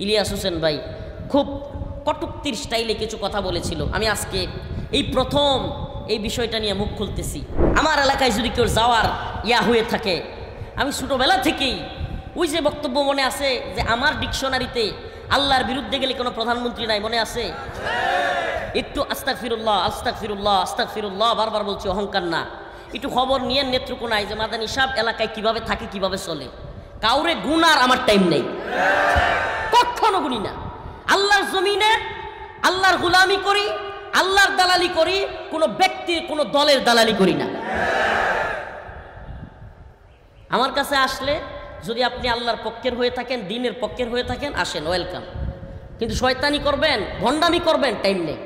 ইলিয়াস হোসেন ভাই খুব কটূক্তির স্টাইলে কিছু কথা বলেছিল। আমি আজকে এই প্রথম এই বিষয়টা নিয়ে মুখ খুলতেছি। আমার এলাকায় যদি কেউ যাওয়ার হয়ে থাকে, আমি ছোটোবেলা থেকেই ওই যে বক্তব্য মনে আছে যে আমার ডিকশনারিতে আল্লাহর বিরুদ্ধে গেলে কোনো প্রধানমন্ত্রী নাই, মনে আছে? একটু আস্তাগফিরুল্লাহ আস্তাগফিরুল্লাহ আস্তাগফিরুল্লাহ বারবার বলছি, অহংকার না। একটু খবর নিয়ে নেতৃত্ব নাই যে মাদানী সাহেব এলাকায় কিভাবে থাকে, কিভাবে চলে। কাউরে গুনার আমার টাইম নেই, কখনো গুনি না। আল্লাহর জমিনে আল্লাহর গোলামি করি, আল্লাহর দালালি করি, কোনো ব্যক্তির কোনো দলের দালালি করি না। আমার কাছে আসলে যদি আপনি আল্লাহর পক্ষের হয়ে থাকেন, দিনের পক্ষের হয়ে থাকেন, আসেন, ওয়েলকাম। কিন্তু শয়তানি করবেন, ভণ্ডামি করবেন, টাইম নেই।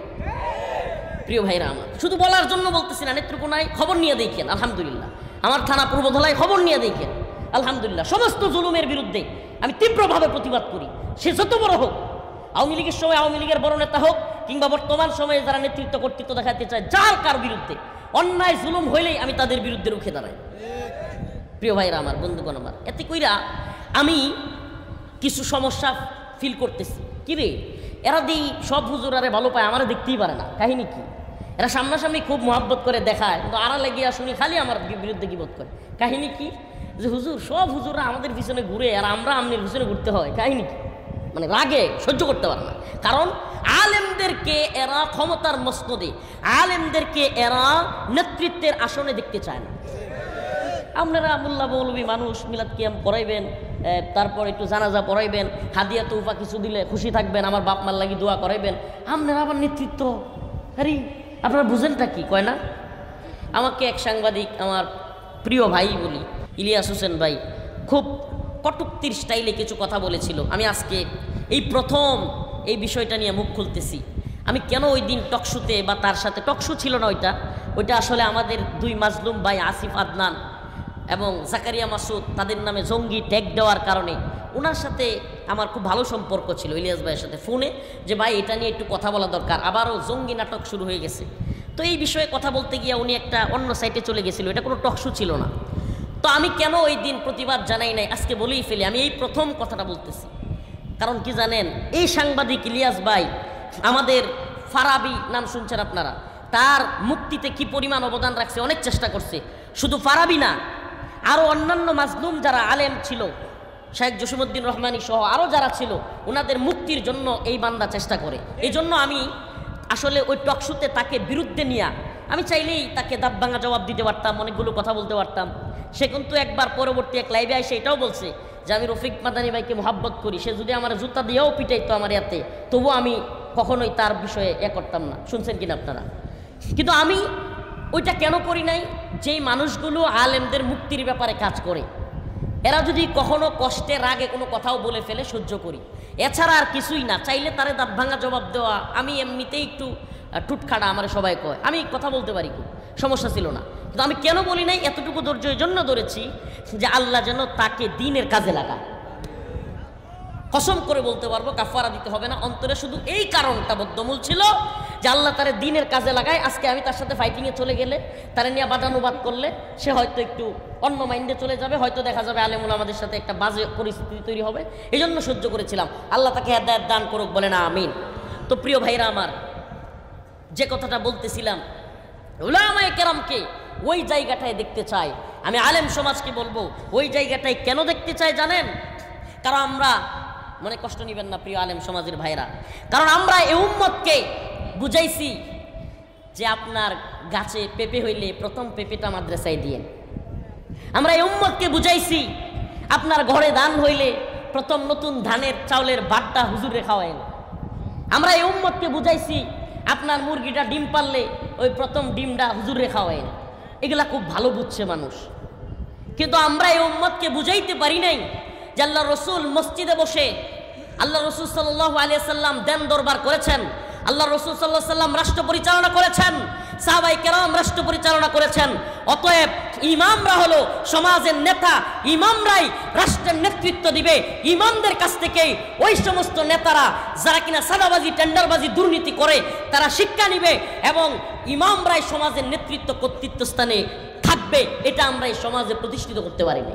প্রিয় ভাইরা আমার, শুধু বলার জন্য বলতেছি না, নেত্রকোনায় খবর নিয়ে দেখেন, আলহামদুলিল্লাহ। আমার থানা পূর্বধলায় খবর নিয়ে দেখেন, আলহামদুলিল্লাহ। সমস্ত জুলুমের বিরুদ্ধে আমি তীব্রভাবে প্রতিবাদ করি, সে যত বড় হোক। আওয়ামী লীগের সময় আওয়ামী লীগের বড় নেতা হোক, কিংবা বর্তমান সময়ে যারা নেতৃত্ব কর্তৃত্ব দেখাতে চায়, যার কার বিরুদ্ধে অন্যায় জুলুম হইলেই আমি তাদের বিরুদ্ধে রুখে দাঁড়াই। প্রিয় ভাইরা আমার, বন্ধুগণ আমার, এতে কইরা আমি কিছু সমস্যা ফিল করতেছি। কি রে, এরা দিই সব হুজুরারে ভালো পায়, আমারে দেখতেই পারে না। কাহিনী কি? এরা সামনাসামনি খুব মহাব্বত করে দেখায়, কিন্তু আড়ালে গিয়া শুনি খালি আমার বিরুদ্ধে গিবত করে। কাহিনী কি? যে হুজুর, সব হুজুররা আমাদের পিছনে ঘুরে আর আমরা আমনের পিছনে ঘুরতে হয়। কাহিনী কি? মানে রাগে সহ্য করতে পারে না। কারণ আলেমদেরকে এরা ক্ষমতার মসনদে, আলেমদেরকে এরা নেতৃত্বের আসনে দেখতে চায় না। আপনারা মোল্লা মৌলবী মানুষ, মিলাদ কিয়াম করাইবেন, তারপর একটু জানাজা পড়াইবেন, হাদিয়া তৌফা কিছু দিলে খুশি থাকবেন, আমার বাপ মার লাগি দোয়া করাইবেন। আপনারা আবার নেতৃত্ব, আরে আপনারা বুঝেনটা কি? কয় না। আমাকে এক সাংবাদিক, আমার প্রিয় ভাই বলি, ইলিয়াস হোসেন ভাই খুব কটূক্তির স্টাইলে কিছু কথা বলেছিল। আমি আজকে এই প্রথম এই বিষয়টা নিয়ে মুখ খুলতেছি। আমি কেন ওই দিন টকশুতে, বা তার সাথে টকশু ছিল না, ওইটা আসলে আমাদের দুই মাজলুম ভাই আসিফ আদনান এবং জাকারিয়া মাসুদ, তাদের নামে জঙ্গি ট্যাগ দেওয়ার কারণে ওনার সাথে আমার খুব ভালো সম্পর্ক ছিল, ইলিয়াস ভাইয়ের সাথে ফোনে, যে ভাই এটা নিয়ে একটু কথা বলা দরকার, আবারও জঙ্গি নাটক শুরু হয়ে গেছে। তো এই বিষয়ে কথা বলতে গিয়ে উনি একটা অন্য সাইটে চলে গেছিল, এটা কোনো টকশো ছিল না। তো আমি কেন ওই দিন প্রতিবাদ জানাই নাই, আজকে বলেই ফেলি। আমি এই প্রথম কথাটা বলতেছি, কারণ কি জানেন, এই সাংবাদিক ইলিয়াস ভাই আমাদের ফারাবি নাম শুনছেন আপনারা, তার মুক্তিতে কি পরিমাণ অবদান রাখছে, অনেক চেষ্টা করছে। শুধু ফারাবি না, আরও অন্যান্য মাজলুম যারা আলেম ছিল, শেখ জসিমউদ্দিন রহমানী সহ আরও যারা ছিল, ওনাদের মুক্তির জন্য এই বান্দা চেষ্টা করে। এই জন্য আমি আসলে ওই টকশুতে তাকে বিরুদ্ধে নিয়ে আমি চাইলেই তাকে দাঁত ভাঙা জবাব দিতে পারতাম, অনেকগুলো কথা বলতে পারতাম। সে কিন্তু একবার পরবর্তী এক লাইভে এসে এটাও বলছে যে আমি রফিক মাদানী ভাইকে মোহাব্বত করি, সে যদি আমার জুতা দিয়েও পিটাইতো আমার এতে, তবুও আমি কখনোই তার বিষয়ে করতাম না। শুনছেন কিনা আপনারা? কিন্তু আমি ওইটা কেন করি নাই, যেই মানুষগুলো আলেমদের মুক্তির ব্যাপারে কাজ করে, এরা যদি কখনো কষ্টে রাগে কোনো কথাও বলে ফেলে, সহ্য করি, এছাড়া আর কিছুই না। চাইলে তারে দাঁত ভাঙা জবাব দেওয়া, আমি এমনিতেই একটু টুটখাড়া, আমার সবাই কয়, আমি কথা বলতে পারি, খুব সমস্যা ছিল না। কিন্তু আমি কেন বলি নাই, এতটুকু ধৈর্য এই জন্য ধরেছি যে আল্লাহ যেন তাকে দ্বীনের কাজে লাগায়। কসম করে বলতে পারবো, কাফারা দিতে হবে না। অন্তরে শুধু এই কারণটা বদ্ধমূল ছিল যে আল্লাহ তারে দ্বীনের কাজে লাগায়। আজকে আমি তার সাথে ফাইটিংয়ে চলে গেলে, তারা নিয়ে বাদানুবাদ করলে, সে হয়তো একটু অন্য মাইন্ডে চলে যাবে, হয়তো দেখা যাবে আলেমুল আমাদের সাথে একটা বাজে পরিস্থিতি তৈরি হবে। এই জন্য সহ্য করেছিলাম। আল্লাহ তাকে হেদায়েত দান করুক, বলে না আমিন। তো প্রিয় ভাইরা আমার, যে কথাটা বলতেছিলাম, উলামায়ে কেরামকে ওই জায়গাটায় দেখতে চাই। আমি আলেম সমাজকে বলবো, ওই জায়গাটায় কেন দেখতে চাই জানেন? কারণ আমরা, মনে কষ্ট নেবেন না প্রিয় আলেম সমাজের ভাইরা, কারণ আমরা এই উম্মতকে বুঝাইছি যে আপনার গাছে পেঁপে হইলে প্রথম পেঁপেটা মাদ্রাসায় দিয়েন। আমরা এই উম্মতকে বুঝাইছি আপনার ঘরে ধান হইলে প্রথম নতুন ধানের চাউলের বাটটা হুজুরে খাওয়ায়েন। আমরা এই উম্মতকে বুঝাইছি আপনার মুরগিটা ডিম পারলে ওই প্রথম ডিমটা হুজুরে খাওয়ায়েন। এগুলা খুব ভালো বুঝছে মানুষ, কিন্তু আমরা এই উম্মতকে বুঝাইতে পারি নাই যে আল্লাহ রসুল মসজিদে বসে আল্লাহ রসুল সাল্লাল্লাহু আলাইহি সাল্লাম দেন দরবার করেছেন, আল্লাহ রসুল সাল্লাল্লাহু আলাইহি সাল্লাম রাষ্ট্র পরিচালনা করেছেন, সাহাবায়ে কেরাম রাষ্ট্র পরিচালনা করেছেন। অতএব ইমামরা হলো সমাজের নেতা, ইমামরাই রাষ্ট্রের নেতৃত্ব দিবে। ইমামদের কাছ থেকেই ওই সমস্ত নেতারা যারা কিনা সাদাবাজি, টেন্ডারবাজি, দুর্নীতি করে, তারা শিক্ষা নিবে এবং ইমামরাই সমাজের নেতৃত্ব কর্তৃত্ব স্থানে থাকবে। এটা আমরা এই সমাজে প্রতিষ্ঠিত করতে পারিনি।